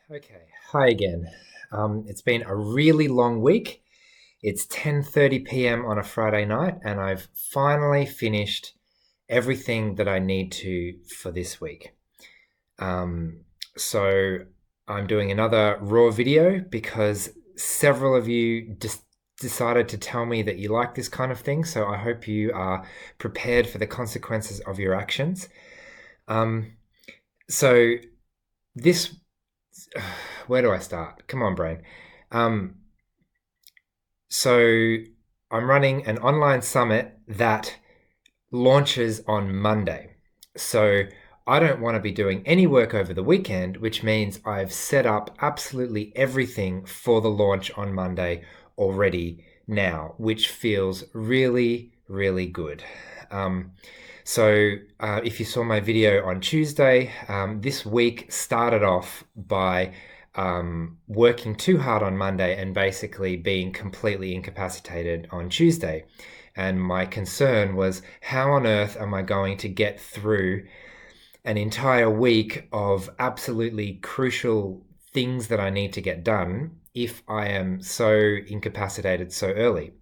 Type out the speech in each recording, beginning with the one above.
Okay, hi again. It's been a really long week. It's 10:30 p.m. on a Friday night, and I've finally finished everything that I need to for this week. Um, so I'm doing another raw video because several of you just decided to tell me that you like this kind of thing. So I hope you are prepared for the consequences of your actions. Um, so this where do I start? Come on, brain. Um, so I'm running an online summit that launches on Monday. So I don't want to be doing any work over the weekend, which means I've set up absolutely everything for the launch on Monday already now, which feels really, really good. Um, if you saw my video on Tuesday, this week started off by working too hard on Monday and basically being completely incapacitated on Tuesday. And my concern was, how on earth am I going to get through an entire week of absolutely crucial things that I need to get done if I am so incapacitated so early?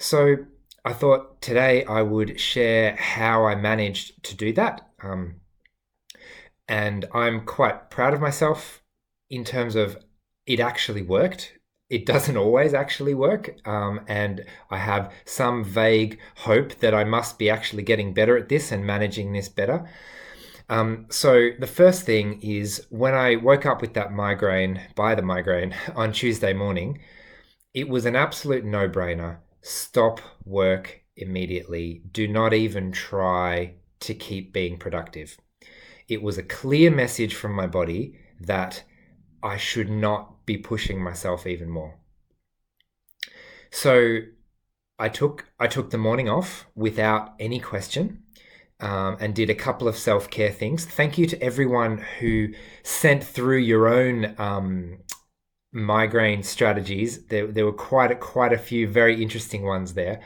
So I thought today I would share how I managed to do that. And I'm quite proud of myself in terms of it actually worked. It doesn't always actually work. And I have some vague hope that I must be actually getting better at this and managing this better. So the first thing is when I woke up with that migraine, on Tuesday morning, it was an absolute no-brainer. Stop work immediately. Do not even try to keep being productive. It was a clear message from my body that I should not be pushing myself even more. So I took the morning off without any question. And did a couple of self-care things. Thank you to everyone who sent through your own migraine strategies. There were quite a few very interesting ones there.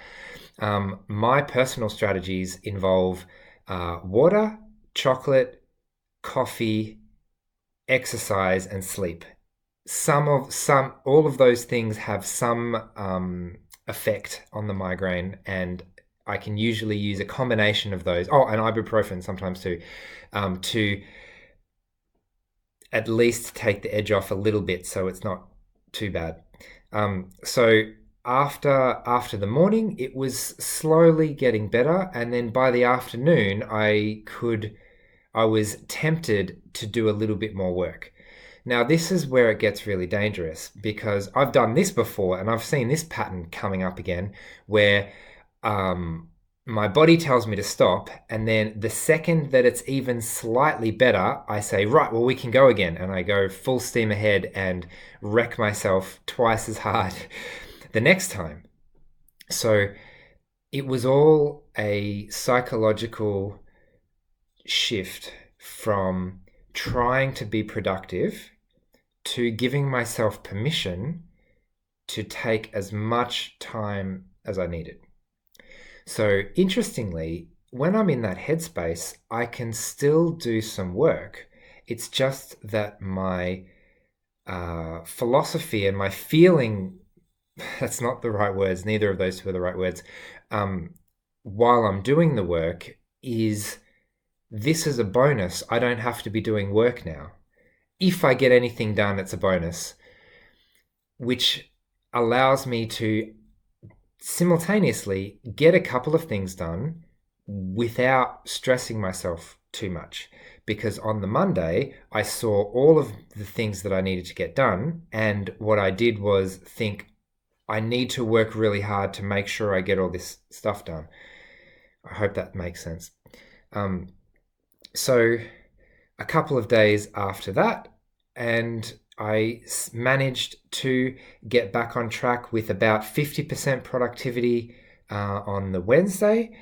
My personal strategies involve water, chocolate, coffee, exercise, and sleep. All of those things have some effect on the migraine, and I can usually use a combination of those. Oh, and ibuprofen sometimes too, to at least take the edge off a little bit, so it's not too bad. So after the morning, it was slowly getting better, and then by the afternoon, I was tempted to do a little bit more work. Now, this is where it gets really dangerous because I've done this before and I've seen this pattern coming up again where um, my body tells me to stop. And then the second that it's even slightly better, I say, right, well, we can go again. And I go full steam ahead and wreck myself twice as hard the next time. So it was all a psychological shift from trying to be productive to giving myself permission to take as much time as I needed. So, interestingly, when I'm in that headspace, I can still do some work. It's just that my philosophy and my feeling, that's not the right words, neither of those two are the right words, while I'm doing the work, is this is a bonus. I don't have to be doing work now. If I get anything done, it's a bonus, which allows me to simultaneously get a couple of things done without stressing myself too much. Because on the Monday, I saw all of the things that I needed to get done. And what I did was think, I need to work really hard to make sure I get all this stuff done. I hope that makes sense. So a couple of days after that, and I managed to get back on track with about 50% productivity on the Wednesday.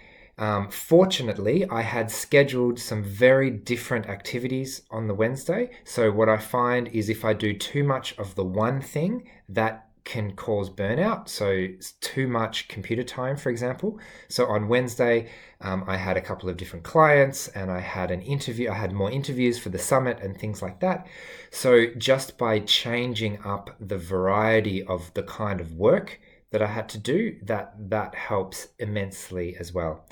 Fortunately, I had scheduled some very different activities on the Wednesday. So what I find is if I do too much of the one thing, that can cause burnout. So it's too much computer time, for example. So on Wednesday, I had a couple of different clients and I had an interview. I had more interviews for the summit and things like that. So just by changing up the variety of the kind of work that I had to do, that helps immensely as well.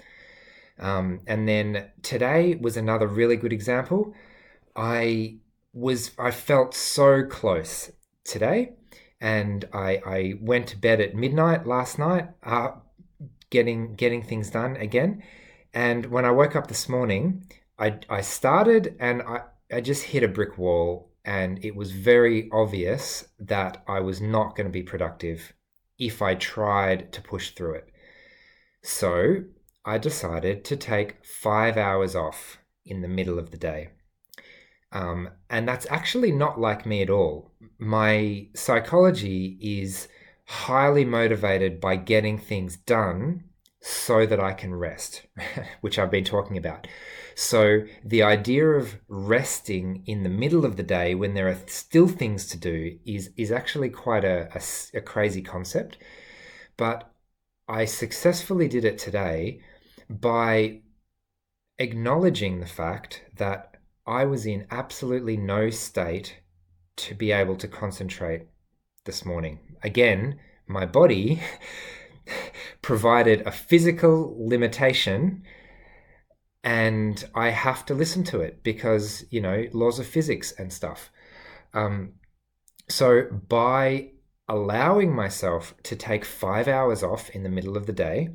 And then today was another really good example. I felt so close today, and I went to bed at midnight last night, getting things done again. And when I woke up this morning, I started and I just hit a brick wall, and it was very obvious that I was not going to be productive if I tried to push through it. So I decided to take 5 hours off in the middle of the day. And that's actually not like me at all. My psychology is highly motivated by getting things done so that I can rest, which I've been talking about. So the idea of resting in the middle of the day when there are still things to do is actually quite a crazy concept. But I successfully did it today by acknowledging the fact that I was in absolutely no state to be able to concentrate this morning. Again, my body provided a physical limitation, and I have to listen to it because, laws of physics and stuff. So by allowing myself to take 5 hours off in the middle of the day,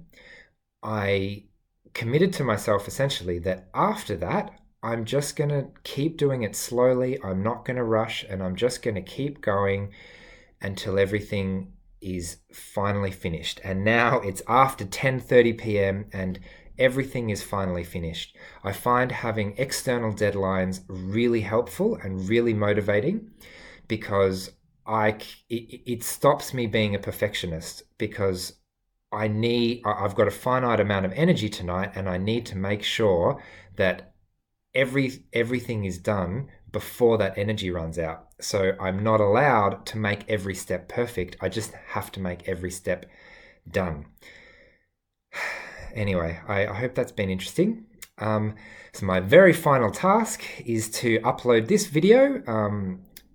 I committed to myself essentially that after that, I'm just going to keep doing it slowly. I'm not going to rush, and I'm just going to keep going until everything is finally finished. And now it's after 10:30 p.m. and everything is finally finished. I find having external deadlines really helpful and really motivating because it stops me being a perfectionist, because I've got a finite amount of energy tonight, and I need to make sure that everything is done before that energy runs out. So I'm not allowed to make every step perfect. I just have to make every step done. Anyway, I hope that's been interesting. So my very final task is to upload this video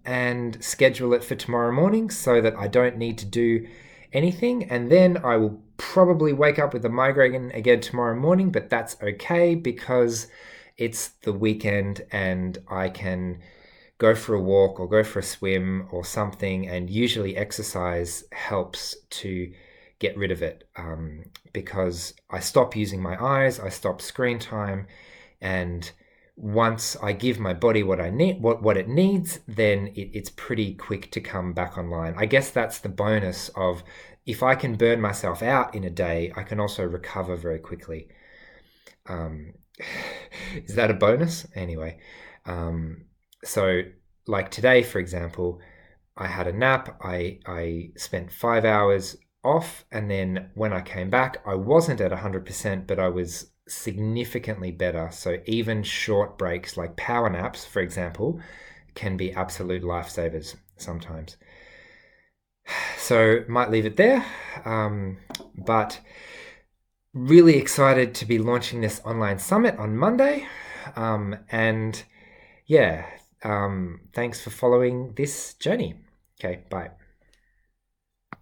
and schedule it for tomorrow morning so that I don't need to do anything. And then I will probably wake up with a migraine again tomorrow morning, but that's okay because it's the weekend and I can go for a walk or go for a swim or something, and usually exercise helps to get rid of it because I stop using my eyes, I stop screen time, and once I give my body what I need, what it needs, then it's pretty quick to come back online. I guess that's the bonus of if I can burn myself out in a day, I can also recover very quickly. Is that a bonus? Anyway, so like today, for example, I had a nap. I spent 5 hours off, and then when I came back, I wasn't at 100%, but I was significantly better. So even short breaks, like power naps, for example, can be absolute lifesavers sometimes. So might leave it there, but really excited to be launching this online summit on Monday. And yeah, thanks for following this journey. Okay, bye.